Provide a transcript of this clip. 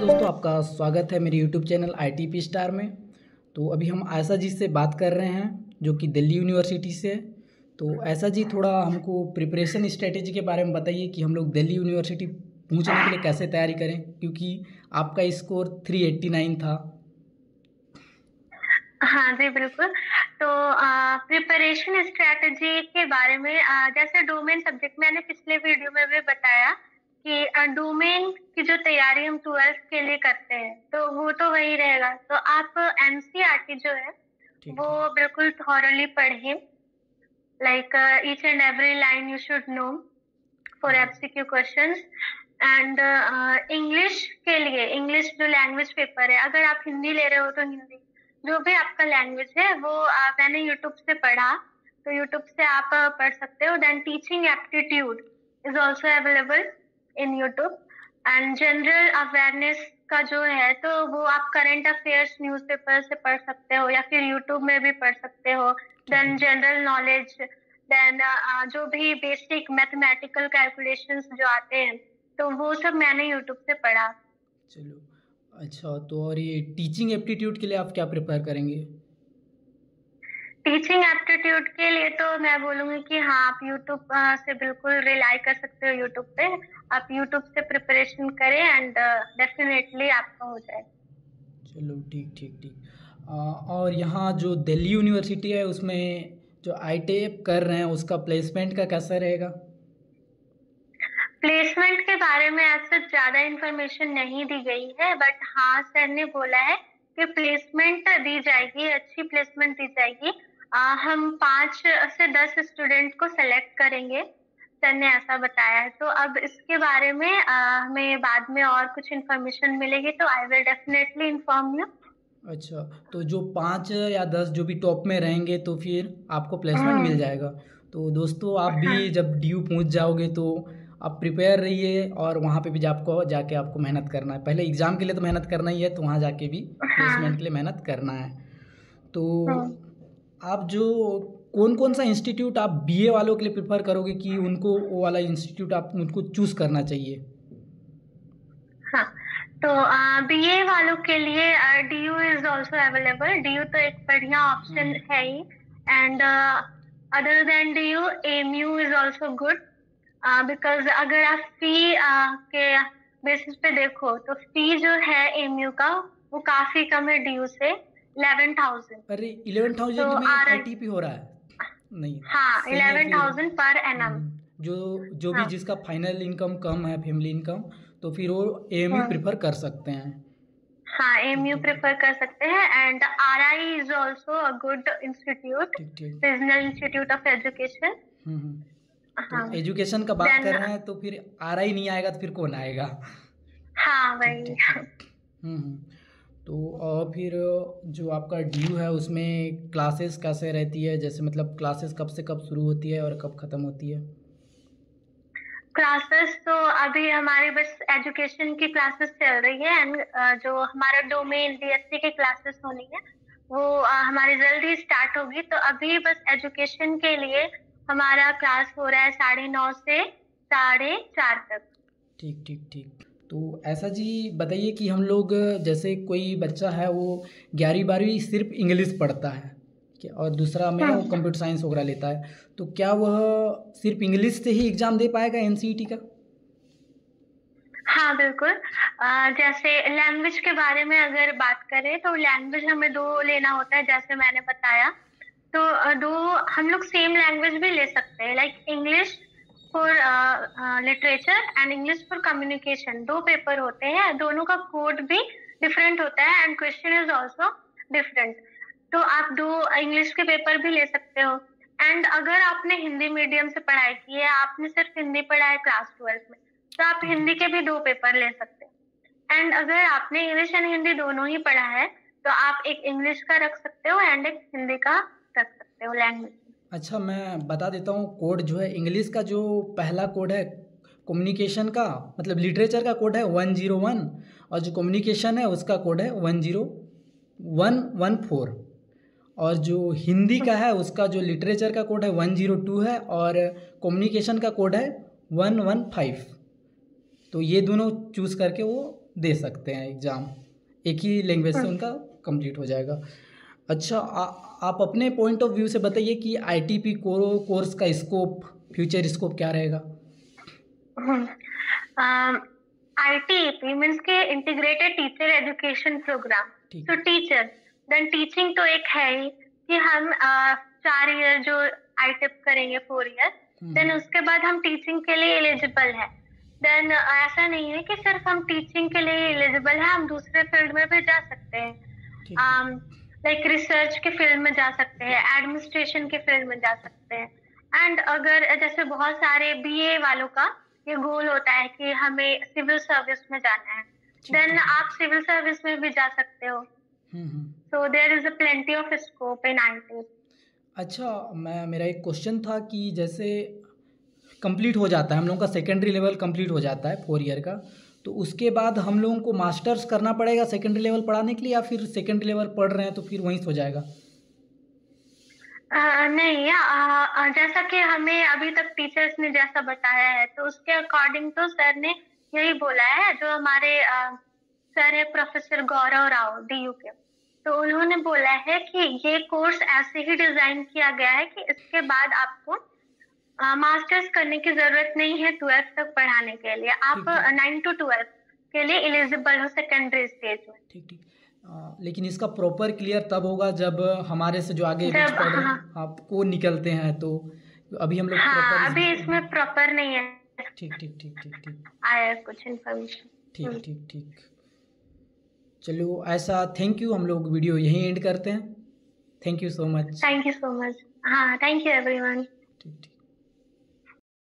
दोस्तों, आपका स्वागत है मेरे यूट्यूब चैनल ITP स्टार में। तो अभी हम आयशा जी से बात कर रहे हैं जो कि दिल्ली यूनिवर्सिटी से है। तो आयशा जी, थोड़ा हमको प्रिपरेशन स्ट्रेटेजी के बारे में बताइए कि हम लोग दिल्ली यूनिवर्सिटी पहुंचने के लिए कैसे तैयारी करें, क्योंकि आपका स्कोर 389 था। हाँ जी, बिल्कुल। तो प्रिपरेशन स्ट्रैटेजी के बारे में जैसे डोमेन सब्जेक्ट मैंने पिछले वीडियो में भी बताया कि डोमेन की जो तैयारी हम 12th के लिए करते हैं तो वो तो वही रहेगा। तो आप NCERT जो है ठीक वो ठीक। बिल्कुल थॉरली पढ़िए। Like each and every line you should know for G. MCQ questions. And English के लिए इंग्लिश जो लैंग्वेज पेपर है, अगर आप हिंदी ले रहे हो तो हिंदी, जो भी आपका लैंग्वेज है वो मैंने यूट्यूब से पढ़ा, तो यूट्यूब से आप पढ़ सकते हो। Then teaching aptitude is also available in YouTube. And general awareness का जो है तो वो आप करंट अफेयर्स न्यूज़पेपर से पढ़ सकते हो या फिर यूट्यूब में भी पढ़ सकते हो। ठीक देन है। जनरल नॉलेज, देन जो भी बेसिक मैथमेटिकल कैलकुलेशंस जो आते हैं तो वो सब मैंने यूट्यूब से पढ़ा। चलो, अच्छा। तो और ये टीचिंग एप्टीट्यूड के लिए आप क्या प्रिपेयर करेंगे? टीचिंग एप्टीट्यूड के लिए तो मैं बोलूंगी कि हाँ, आप यूट्यूब से बिल्कुल रिलाई कर सकते हो। यूट्यूब पे आप यूट्यूब से प्रिपरेशन करें एंड डेफिनेटली आपका हो जाए। चलो, ठीक ठीक ठीक। और यहाँ जो दिल्ली यूनिवर्सिटी है उसमें जो ITAP कर रहे हैं उसका प्लेसमेंट का कैसा रहेगा? प्लेसमेंट के बारे में आज तक ज्यादा इंफॉर्मेशन नहीं दी गई है, बट हाँ, सर ने बोला है कि प्लेसमेंट दी जाएगी, अच्छी प्लेसमेंट दी जाएगी। हम 5 से 10 स्टूडेंट को सेलेक्ट करेंगे, सर ने ऐसा बताया है। तो अब इसके बारे में हमें बाद में और कुछ इंफॉर्मेशन मिलेगी तो I will definitely inform you. अच्छा, तो जो 5 या 10 जो भी टॉप में रहेंगे तो फिर आपको प्लेसमेंट मिल जाएगा। तो दोस्तों, आप भी हाँ जब DU पहुंच जाओगे तो आप प्रिपेयर रहिए, और वहाँ पे भी आपको जाके आपको मेहनत करना है। पहले एग्ज़ाम के लिए तो मेहनत करना ही है, तो वहाँ जाके भी प्लेसमेंट हाँ के लिए मेहनत करना है। तो हाँ आप जो कौन कौन सा इंस्टीट्यूट आप BA वालों के लिए प्रेफर करोगे कि उनको वो वाला इंस्टीट्यूट आप उनको चूज़ करना चाहिए? हाँ। तो BA वालों के लिए DU is also available. DU तो एक बढ़िया ऑप्शन हम्म। है ही। And other than DU, AMU is also good. Because अगर आप फी के बेसिस पे देखो तो फी जो है AMU का वो काफी कम है DU से, 11,000। अरे, 11,000 तो में ITP हो रहा है? नहीं, हाँ, सही है इलेवन फिर। Thousand per annum. जो जो भी हाँ जिसका फाइनल इनकम कम है, फैमिली इनकम, तो फिर वो AMU हाँ प्रेफर कर सकते हैं। हाँ, ठीक AMU ठीक ठीक। प्रेफर कर सकते हैं। And RI is also a good institute, ठीक ठीक। Regional institute of education. Hmm. तो हाँ। एजुकेशन का बात देन कर रहे हैं तो फिर RI नहीं आएगा तो फिर कौन आएगा? हाँ, ठीक वही। ठीक ठीक। तो और फिर जो आपका DU है उसमें क्लासेस कैसे रहती है, जैसे मतलब क्लासेस कब से कब शुरू होती है और कब ख़त्म होती है? क्लासेस तो अभी हमारी बस एजुकेशन की क्लासेस चल रही है। एंड जो हमारा डोमेन DSC की क्लासेस होनी है वो हमारी जल्दी स्टार्ट होगी। तो अभी बस एजुकेशन के लिए हमारा क्लास हो रहा है 9:30 से 4:30 तक। ठीक ठीक ठीक। तो ऐसा जी, बताइए कि हम लोग, जैसे कोई बच्चा है वो 11वीं 12वीं सिर्फ इंग्लिश पढ़ता है क्या, और दूसरा में वो हम्म। कंप्यूटर साइंस वगैरह लेता है, तो क्या वह सिर्फ इंग्लिश से ही एग्ज़ाम दे पाएगा NCET का? हाँ, बिल्कुल। जैसे लैंग्वेज के बारे में अगर बात करें तो लैंग्वेज हमें दो लेना होता है, जैसे मैंने बताया। तो दो, हम लोग सेम लैंग्वेज भी ले सकते हैं, like English for literature and English for communication. दो पेपर होते हैं, दोनों का कोड भी डिफरेंट होता है and question is also different. तो आप दो इंग्लिश के पेपर भी ले सकते हो। एंड अगर आपने हिंदी मीडियम से पढ़ाई की है, आपने सिर्फ हिंदी पढ़ा है क्लास 12th में, तो आप ठीक हिंदी ठीक। के भी दो पेपर ले सकते हैं। एंड अगर आपने इंग्लिश एंड हिंदी दोनों ही पढ़ा है तो आप एक इंग्लिश का रख सकते हो एंड एक हिंदी का रख सकते हो लैंग्वेज। अच्छा, मैं बता देता हूँ कोड जो है इंग्लिश का। जो पहला कोड है कम्युनिकेशन का, मतलब लिटरेचर का कोड है 101, और जो कम्युनिकेशन है उसका कोड है 10114। और जो हिंदी का है उसका जो लिटरेचर का कोड है 102 है, और कम्युनिकेशन का कोड है 115। तो ये दोनों चूज़ करके वो दे सकते हैं एग्ज़ाम, एक ही लैंग्वेज से हम्म, उनका कंप्लीट हो जाएगा। अच्छा, आप अपने पॉइंट ऑफ व्यू से बताइए कि आईटीपी कोर्स का स्कोप, फ्यूचर स्कोप क्या रहेगा? ITEP मीन्स के इंटीग्रेटेड टीचर एजुकेशन प्रोग्राम। ठीक। तो टीचर देन टीचिंग तो एक है ही कि हम 4 ईयर जो आईटिप करेंगे 4 ईयर, देन उसके बाद हम टीचिंग के लिए एलिजिबल है। देन ऐसा नहीं है कि सिर्फ हम टीचिंग के लिए एलिजिबल है, हम दूसरे फील्ड में भी जा सकते हैं। ठीक ठीक लाइक रिसर्च के फील्ड में जा सकते हैं, एडमिनिस्ट्रेशन के फील्ड में जा सकते हैं। एंड अगर जैसे बहुत सारे बीए वालों का ये गोल होता है कि हमें सिविल सर्विस में जाना है, ठीक देन ठीक। आप सिविल सर्विस में भी जा सकते हो। Hmm. So there is a plenty of scope in IT. अच्छा, मेरा एक क्वेश्चन था कि जैसे कंप्लीट हो जाता है हम लोगों का, सेकेंडरी लेवल कंप्लीट हो जाता है 4 ईयर का, तो उसके बाद हम लोगों को मास्टर्स करना पड़ेगा सेकेंडरी लेवल पढ़ाने के लिए, या फिर सेकेंडरी लेवल पढ़ रहे हैं तो फिर वहीं से हो जाएगा? नहीं, जैसा कि हमें अभी तक टीचर्स ने जैसा बताया है, तो उसके अकॉर्डिंग तो सर ने यही बोला है, जो हमारे सर है प्रोफेसर गौरव राव डीयू के, तो उन्होंने बोला है कि ये कोर्स ऐसे ही डिजाइन किया गया है कि इसके बाद आपको मास्टर्स करने की जरूरत नहीं है 12th तक पढ़ाने के लिए। आप ठीक ठीक 9 to 12 के लिए एलिजिबल हो सेकेंडरी स्टेज में। ठीक ठीक। लेकिन इसका प्रॉपर क्लियर तब होगा जब हमारे से जो आगे बैच जब पढ़ रहे हाँ, हैं आपको निकलते हैं, तो अभी हम लोग हाँ, प्रॉपर। अभी इसमें प्रॉपर नहीं है ठीक ठीक ठीक ठीक ठीक आया कुछ इन्फॉर्मेशन। ठीक ठीक ठीक। चलो ऐसा, थैंक यू, हम लोग वीडियो यहीं एंड करते हैं। Thank you so much. Thank you so much. हाँ, थैंक यू एवरीवन। ठीक ठीक।